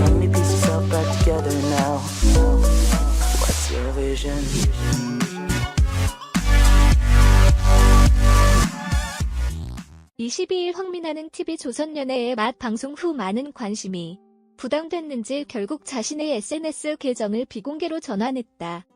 Let me piece yourself back together now. What's your vision? 22일 황민아는 TV조선연예의 맛 방송 후 많은 관심이 부담됐는지 결국 자신의 SNS 계정을 비공개로 전환했다.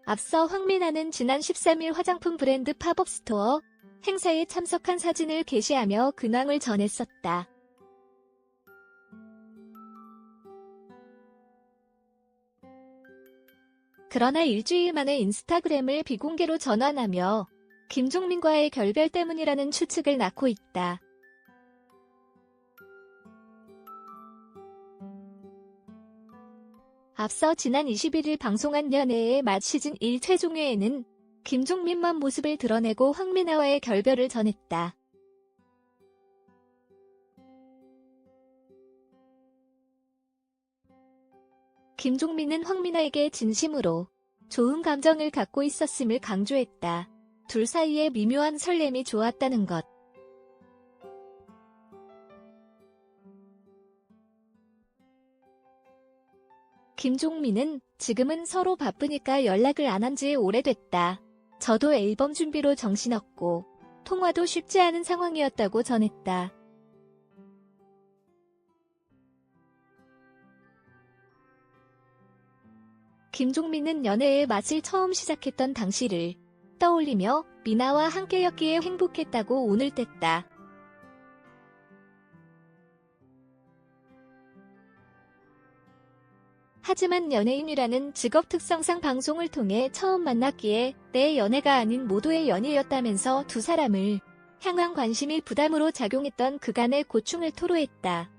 앞서 황민아는 지난 13일 화장품 브랜드 팝업 스토어 행사에 참석한 사진을 게시하며 근황을 전했었다. 그러나 일주일 만에 인스타그램을 비공개로 전환하며 김종민과의 결별 때문이라는 추측을 낳고 있다. 앞서 지난 21일 방송한 연애의 맛 시즌 1 최종회에는 김종민만 모습을 드러내고 황민아와의 결별을 전했다. 김종민은 황민아에게 진심으로 좋은 감정을 갖고 있었음을 강조했다. 둘 사이에 미묘한 설렘이 좋았다는 것. 김종민은 지금은 서로 바쁘니까 연락을 안 한 지 오래됐다. 저도 앨범 준비로 정신없고 통화도 쉽지 않은 상황이었다고 전했다. 김종민은 연애의 맛을 처음 시작했던 당시를 떠올리며 미나와 함께였기에 행복했다고 오늘 뗐다. 하지만 연예인이라는 직업 특성상 방송을 통해 처음 만났기에 내 연애가 아닌 모두의 연애였다면서 두 사람을 향한 관심이 부담으로 작용했던 그간의 고충을 토로했다.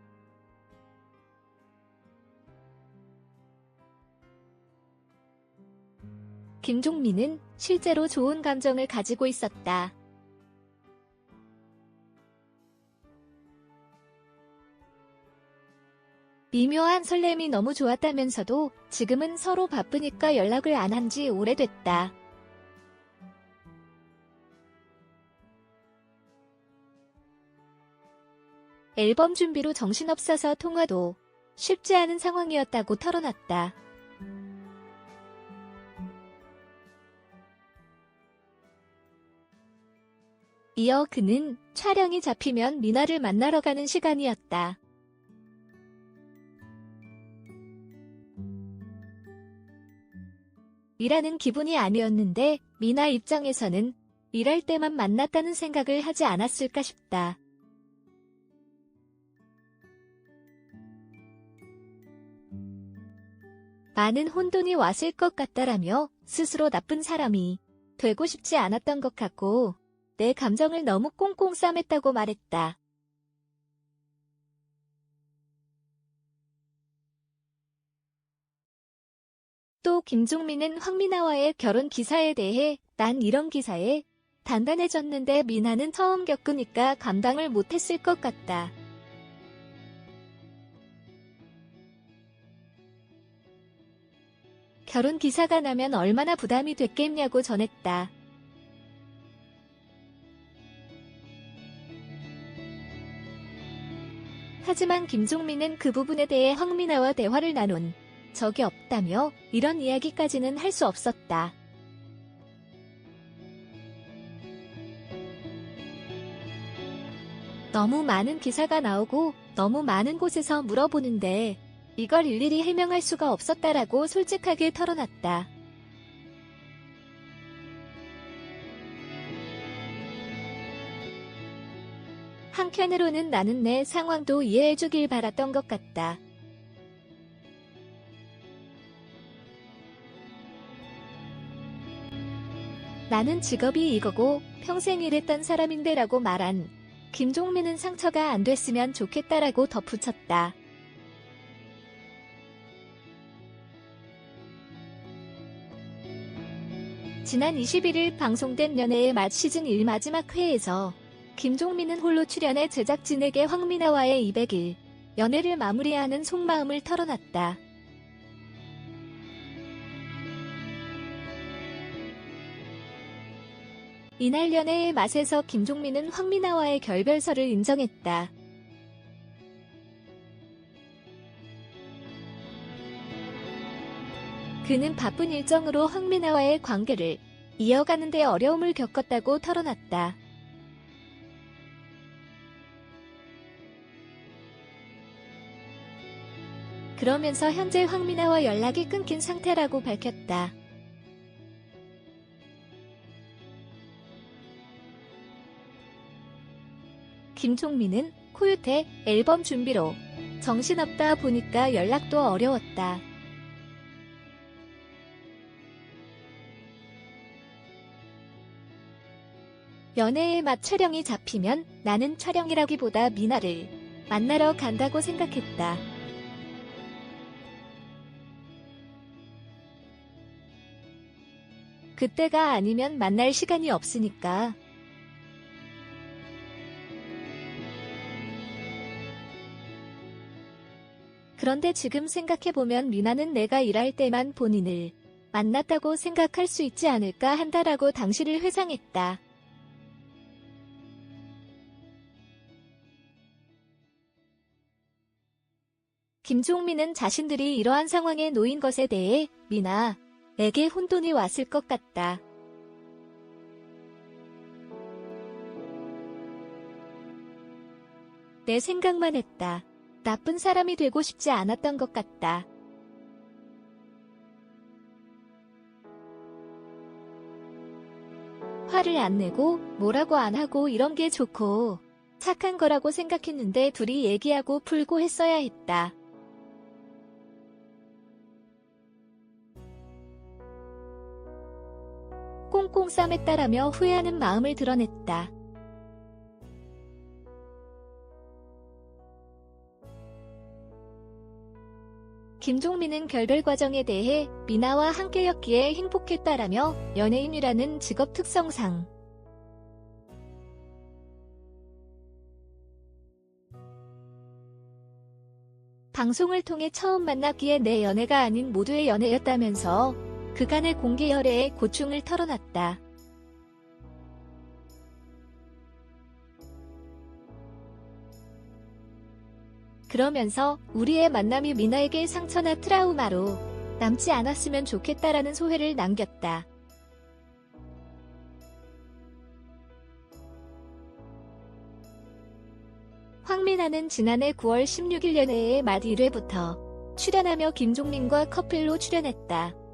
김종민은 실제로 좋은 감정을 가지고 있었다. 미묘한 설렘이 너무 좋았다면서도 지금은 서로 바쁘니까 연락을 안 한 지 오래됐다. 앨범 준비로 정신없어서 통화도 쉽지 않은 상황이었다고 털어놨다. 이어 그는 촬영이 잡히면 미나를 만나러 가는 시간이었다. 일하는 기분이 아니었는데 미나 입장에서는 일할 때만 만났다는 생각을 하지 않았을까 싶다. 많은 혼돈이 왔을 것 같다라며 스스로 나쁜 사람이 되고 싶지 않았던 것 같고 내 감정을 너무 꽁꽁 싸맸다고 말했다. 또 김종민은 황민아와의 결혼 기사에 대해 난 이런 기사에 단단해졌는데 미나는 처음 겪으니까 감당을 못했을 것 같다. 결혼 기사가 나면 얼마나 부담이 됐겠냐고 전했다. 하지만 김종민은 그 부분에 대해 황민아와 대화를 나눈 적이 없다며 이런 이야기까지는 할 수 없었다. 너무 많은 기사가 나오고 너무 많은 곳에서 물어보는데 이걸 일일이 해명할 수가 없었다라고 솔직하게 털어놨다. 한편으로는 나는 내 상황도 이해해주길 바랐던 것 같다. 나는 직업이 이거고 평생 일했던 사람인데 라고 말한 김종민은 상처가 안 됐으면 좋겠다라고 덧붙였다. 지난 21일 방송된 연애의 맛 시즌 1 마지막 회에서 김종민은 홀로 출연해 제작진에게 황민아와의 200일 연애를 마무리하는 속마음을 털어놨다. 이날 연애의 맛에서 김종민은 황미나와의 결별설을 인정했다. 그는 바쁜 일정으로 황미나와의 관계를 이어가는 데 어려움을 겪었다고 털어놨다. 그러면서 현재 황미나와 연락이 끊긴 상태라고 밝혔다. 김종민은 코요태 앨범 준비로 정신없다 보니까 연락도 어려웠다. 연애의 맛 촬영이 잡히면 나는 촬영이라기보다 미나를 만나러 간다고 생각했다. 그때가 아니면 만날 시간이 없으니까. 그런데 지금 생각해보면 미나는 내가 일할 때만 본인을 만났다고 생각할 수 있지 않을까 한다라고 당시를 회상했다. 김종민은 자신들이 이러한 상황에 놓인 것에 대해 미나에게 혼돈이 왔을 것 같다. 내 생각만 했다. 나쁜 사람이 되고 싶지 않았던 것 같다. 화를 안 내고 뭐라고 안 하고 이런 게 좋고 착한 거라고 생각했는데 둘이 얘기하고 풀고 했어야 했다. 꽁꽁 싸맸다라며 후회하는 마음을 드러냈다. 김종민은 결별 과정에 대해 미나와 함께였기에 행복했다라며 연예인이라는 직업 특성상 방송을 통해 처음 만났기에 내 연애가 아닌 모두의 연애였다면서 그간의 공개 열애의 고충을 털어놨다. 그러면서 우리의 만남이 미나에게 상처나 트라우마로 남지 않았으면 좋겠다라는 소회를 남겼다. 황미나는 지난해 9월 16일 연애의 말 1회부터 출연하며 김종민과 커플로 출연했다.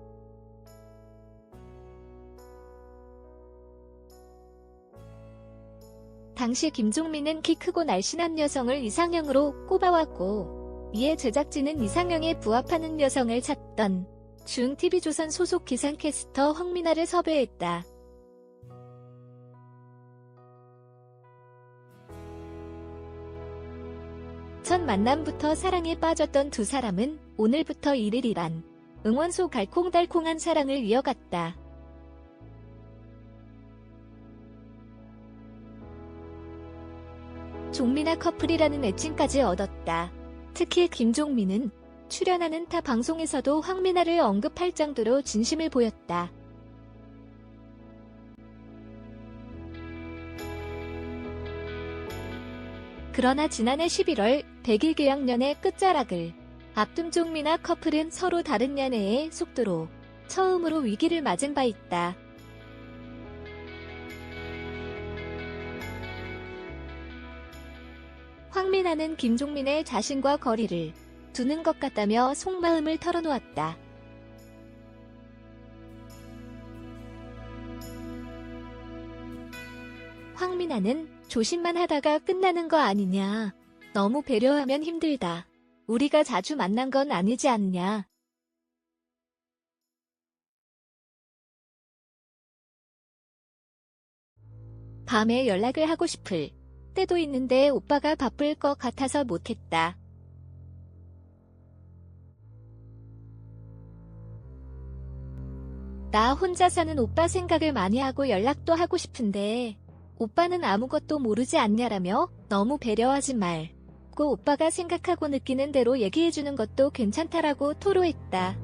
당시 김종민은 키 크고 날씬한 여성을 이상형으로 꼽아왔고 이에 제작진은 이상형에 부합하는 여성을 찾던 중 TV조선 소속 기상캐스터 황미나를 섭외했다. 첫 만남부터 사랑에 빠졌던 두 사람은 오늘부터 1일이란 응원소 갈콩달콩한 사랑을 이어갔다. 종민아 커플이라는 애칭까지 얻었다. 특히 김종민은 출연하는 타 방송에서도 황미나를 언급할 정도로 진심을 보였다. 그러나 지난해 11월 100일 계약연의 끝자락을 앞둔 종민아 커플은 서로 다른 연애의 속도로 처음으로 위기를 맞은 바 있다. 황미나는 김종민의 자신과 거리를 두는 것 같다며 속마음을 털어놓았다. 황미나는 조심만 하다가 끝나는 거 아니냐. 너무 배려하면 힘들다. 우리가 자주 만난 건 아니지 않냐. 밤에 연락을 하고 싶을 때도 있는데 오빠가 바쁠 것 같아서 못했다. 나 혼자 사는 오빠 생각을 많이 하고 연락도 하고 싶은데 오빠는 아무것도 모르지 않냐라며 너무 배려하지 말고 오빠가 생각하고 느끼는 대로 얘기해주는 것도 괜찮다라고 토로했다.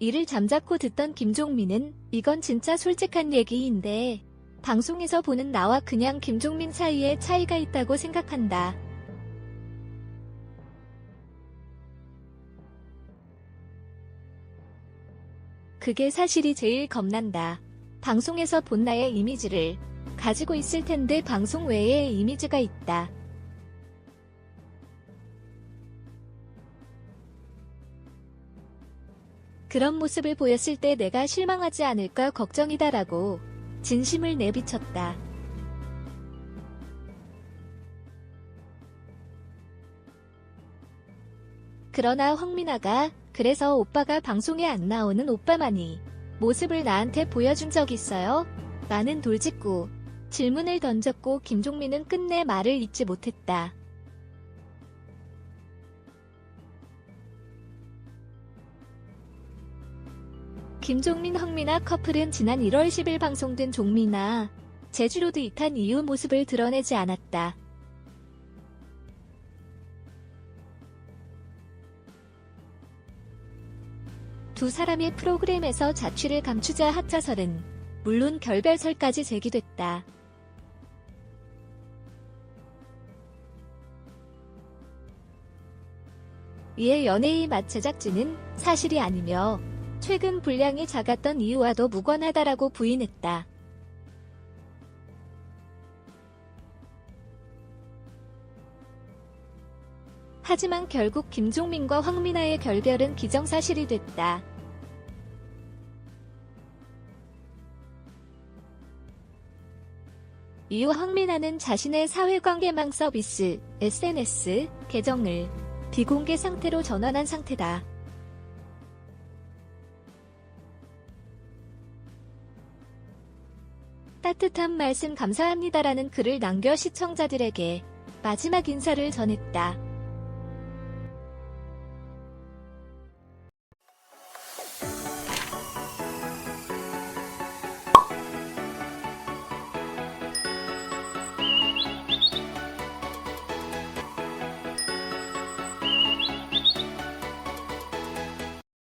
이를 잠자코 듣던 김종민은 이건 진짜 솔직한 얘기인데 방송에서 보는 나와 그냥 김종민 사이에 차이가 있다고 생각한다. 그게 사실이 제일 겁난다. 방송에서 본 나의 이미지를 가지고 있을 텐데 방송 외에 이미지가 있다. 그런 모습을 보였을 때 내가 실망하지 않을까 걱정이다라고 진심을 내비쳤다. 그러나 황민아가 그래서 오빠가 방송에 안 나오는 오빠만이 모습을 나한테 보여준 적 있어요? 나는 돌직구 질문을 던졌고 김종민은 끝내 말을 잇지 못했다. 김종민 황민아 커플은 지난 1월 10일 방송된 종민아 제주로드 2탄 이후 모습을 드러내지 않았다. 두 사람의 프로그램에서 자취를 감추자 합자설은 물론 결별설까지 제기됐다. 이에 연예인 맛 제작진은 사실이 아니며 최근 분량이 작았던 이유와도 무관하다라고 부인했다. 하지만 결국 김종민과 황민아의 결별은 기정사실이 됐다. 이후 황민아는 자신의 사회관계망 서비스 SNS 계정을 비공개 상태로 전환한 상태다. 따뜻한 말씀 감사합니다라는 글을 남겨 시청자들에게 마지막 인사를 전했다.